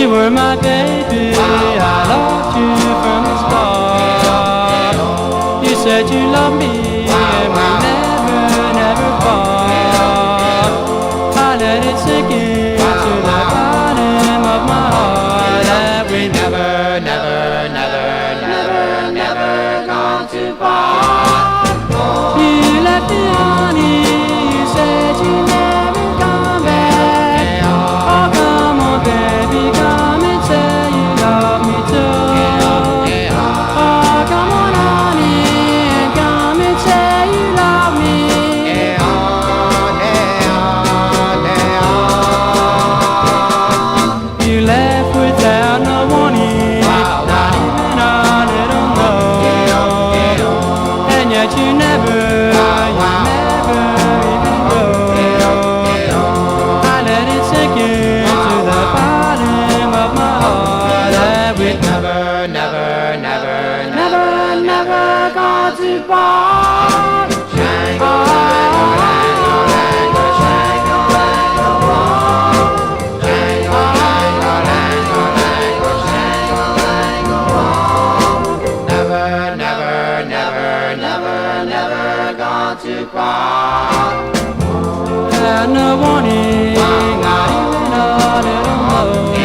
You were my baby, I loved you from the start. You said you loved me and we never fought. I let it sink in to the bottom of my heart that we never gone too far. You left me honey, you said you never come back. Oh come on baby, come and say you love me too. Oh come on honey, and come and say you love me. You left without no warning, not even a little note, and yet you never even go. I let it sink into the bottom of my heart that we never gone too far. Never gone too far. Had no warning, not even a little note,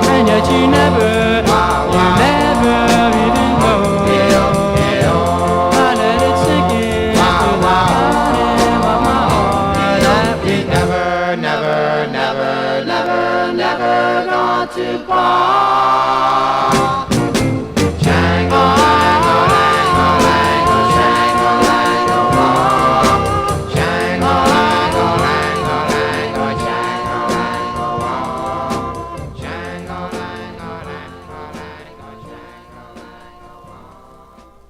and yet you never even go. I let it sink into the bottom of my heart that we never gone too far.